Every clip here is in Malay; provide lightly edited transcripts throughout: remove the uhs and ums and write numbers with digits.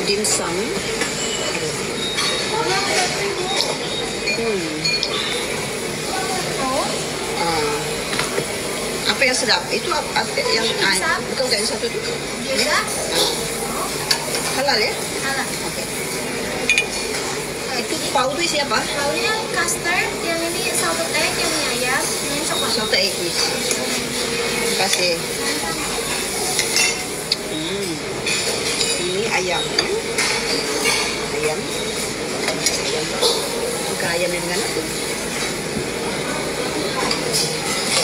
dim sum. Apa yang sedap? Itu apa yang betul tak yang satu tu? Halal ya? Halal. Okay. Itu pau tu isi apa? Paunya custard, yang ini salted egg, yang ini ayam, yang coklat. Salted egg please. Terima kasih. Ini ayam ya. Ayam. Bukan ayam yang dengan apa?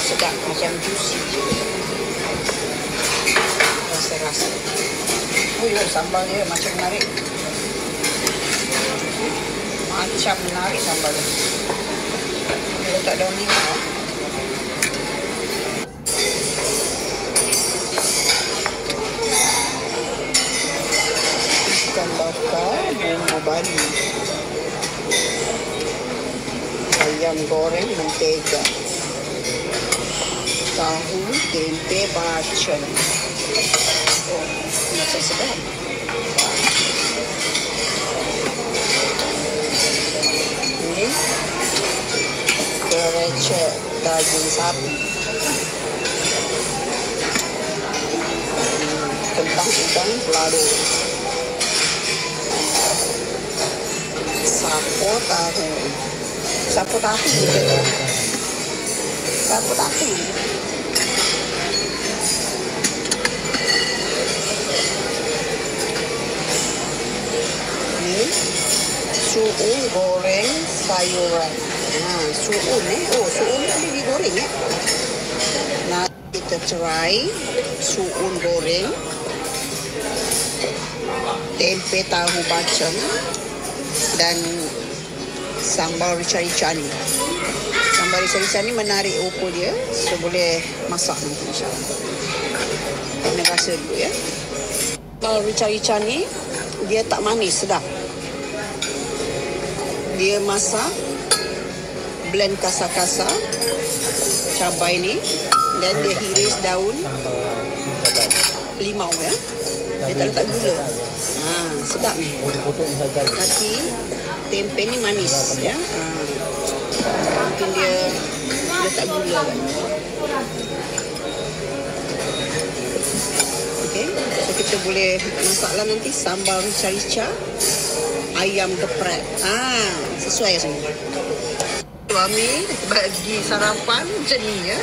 Sedap macam juicy. Rasa-rasa. Oh ya, sambal dia macam menarik. Macam menarik sambal dia. Letak daun limau. Ikan bakar bumbu Bali. Ayam goreng mentega. Tahu tempe bacem. Oh, macam sedap. Ini kerecek daging sapi. Kentang ikan pelado. Sapo tahu. Sapo tahu gitu. Sapo tahu. Suun goreng sayuran. Suun Oh, suun tadi digoreng ya. Nah, kita try suun goreng. Tempe tahu bacem dan sambal rica-rica ni. Sambal rica-rica ni menarik ukur dia. So, boleh masak nanti insyaAllah. Kena rasa dulu ya. Sambal rica-rica ni dia tak manis, sedap. Dia masak, blend kasar-kasar cabai ni, dan dia hiris daun limau ya. Dia tak letak gula. Sedap ni. Tapi tempe ni manis ya. Mungkin dia letak gula kan. Okey, so kita boleh masaklah nanti sambal rica-rica, ayam geprek. Sesuai semua. Suami bagi sarapan macam ni ya.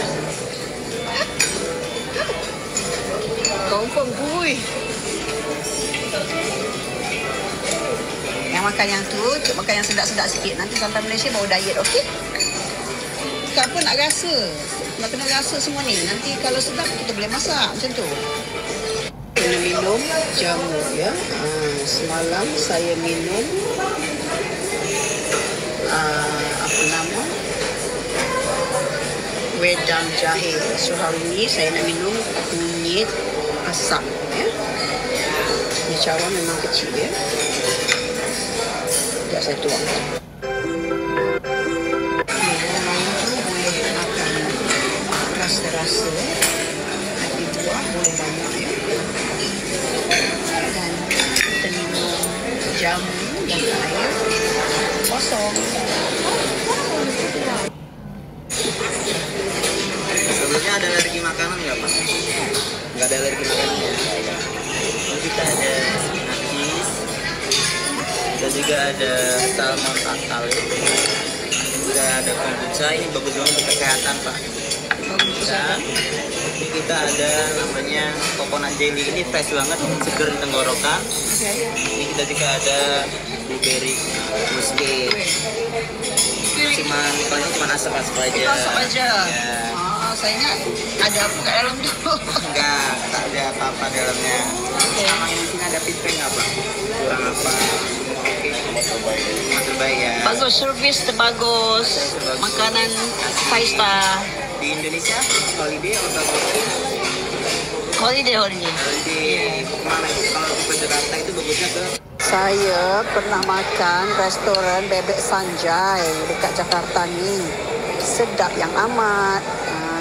Confirm kuih. Yang makan yang tu, cuk makan yang sedap-sedap sikit. Nanti sampai Malaysia baru diet, okey? Tak apa nak rasa. Nak kena rasa semua ni. Nanti kalau sedap kita boleh masak macam tu. Kena minum jamu ya. Semalam saya minum apa nama? Wedang jahe. So hari ni saya nak minum kunyit asam ya. Ni cawan memang kecil ya. Sekejap saya tuang. Boleh makan rasa-rasa. Tapi buah boleh banyak ya. Dan kita minum jamu dan air kosong. Sebelumnya ada alergi makanan nggak Pak? Nggak ada alergi makanan ya? Kita ada spinach cheese, dan juga ada salmon takale, juga ada kombucha. Ini bagus banget untuk kesehatan Pak. Kombucha. Ini kita ada namanya coconut jelly. Ini fresh banget, seger di tenggorokan. Ini kita juga ada blueberry musket. Cuma asap-asap aja. Itu asap aja. Ya. Saya ingat ada apa kat dalam tu. Enggak, tak ada apa-apa dalamnya. Sama yang sini ada pitpeng apa? Kurang apa? Terbaik ya. Bagus, servis terbagus. Makanan 5 star. Di Indonesia holiday atau Holiday. holiday kemana itu? Kalau ke Jakarta itu bagusnya ke. Saya pernah makan restoran Bebek Sanjay dekat Jakarta ni. Sedap yang amat.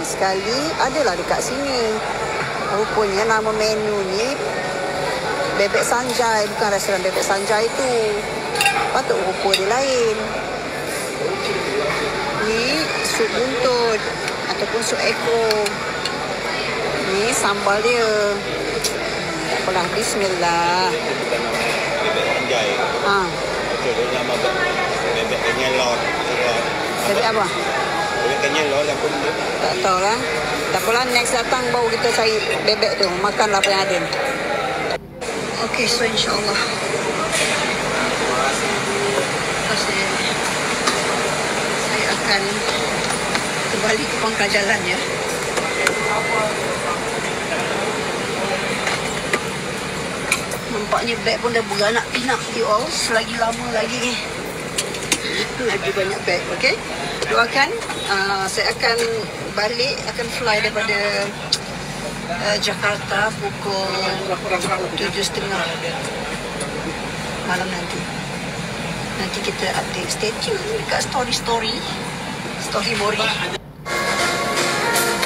Sekali adalah dekat sini. Rupanya nama menu ni Bebek Sanjay, bukan restoran Bebek Sanjay tu. Patut rupa dia lain. Ni sup buntut ataupun sup ekor. Ni sambal dia. Tak apalah, bismillah. Bebek Sanjay. Betul, dia nama bebek kenyalon. Bebek apa? Bebek kenyalon apa benda? Tak tahulah. Tak apalah, next datang baru kita cari bebek tu. Makanlah apa yang ada. Okey, so insyaAllah. Saya akan kembali ke pangkal jalan ya. Nampaknya beg pun dah beranak pinak you all. Selagi lama lagi lagi banyak beg. Okay, doakan. Saya akan balik, akan fly daripada Jakarta pukul 7.30 malam nanti. Nanti kita update. Stay tune dekat story Mori.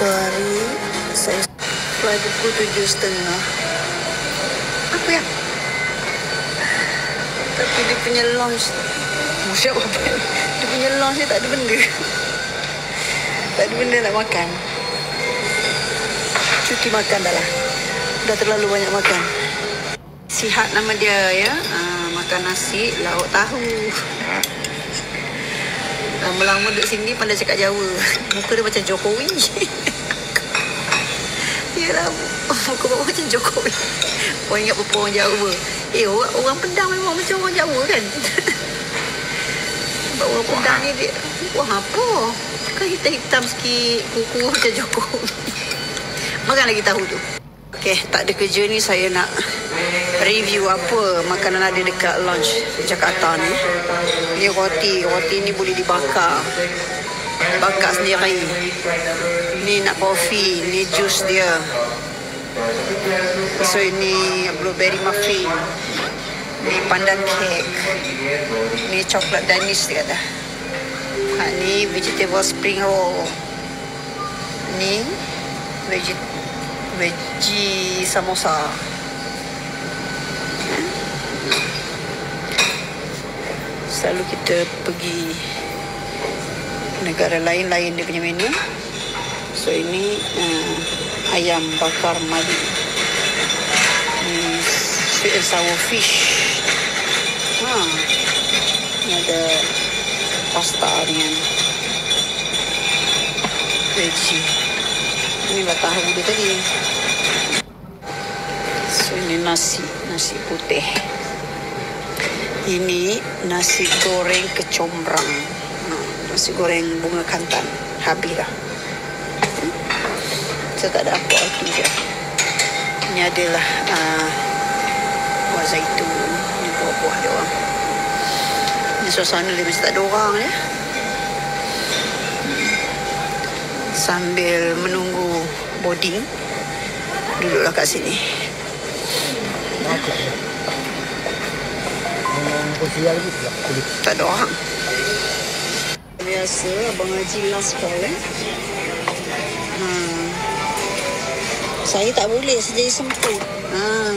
Tu hari saya fly pukul 7.30. Apa ya? Tapi dia punya launch, Masya Allah, dia punya launch dia tak ada benda. Tak ada benda nak makan. Cuti makan dah lah. Dah terlalu banyak makan. Sihat nama dia ya. Makan nasi, lauk tahu. Lama-lama duduk sini pandai cakap Jawa. Muka dia macam Jokowi. Yelah, muka bapak macam Jokowi. Orang ingat apa orang Jawa. Orang Pedang memang macam orang Jawa kan. Sebab orang Pedang ni dia, wah apa? Kan hitam-hitam sikit, kuku macam Jokowi. Makan lagi tahu tu. Okay, tak ada kerja ni, saya nak review apa makanan ada dekat lounge Jakarta ni. Ni roti ni boleh dibakar. Bakar sendiri. Ni nak kopi, ni jus dia. So ini blueberry muffin. Ni pandan cake. Ni coklat Danish dia kata. Ni vegetable spring roll. Ni veggie samosa. Selalu kita pergi negara lain-lain dia punya menu. So ini ayam bakar Mali. Ni sweet and sour fish. Ni ada pasta dengan veggie. Inilah tahu dia tadi. So ini nasi putih. Ini nasi goreng kecombrang. Nasi goreng bunga kantan. Habis dah. Saya tak ada apa itu je. Ini adalah buah zaitun. Ini buah-buah dia orang. Ini suasana dia macam tak ada orang ya. Sambil menunggu boarding, duduklah kat sini. Tak ada orang. Biasa Abang Haji last call Saya tak boleh, saya jadi semput.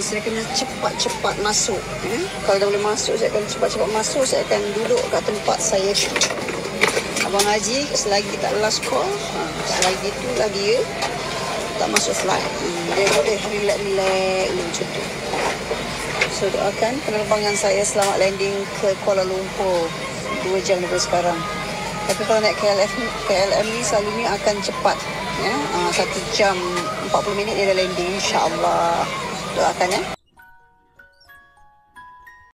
Saya kena cepat-cepat masuk. Kalau dah boleh masuk, saya akan cepat-cepat masuk. Saya akan duduk kat tempat saya. Abang Haji selagi tak last call, selagi tu lagi ya, tak masuk flight. Dia boleh relax macam tu. So doakan penerbangan saya selamat landing ke Kuala Lumpur 2 jam daripada sekarang. Tapi kalau naik KLM ni selalunya akan cepat ya. 1 jam 40 minit dia dah landing, insya-Allah. Doakan ya.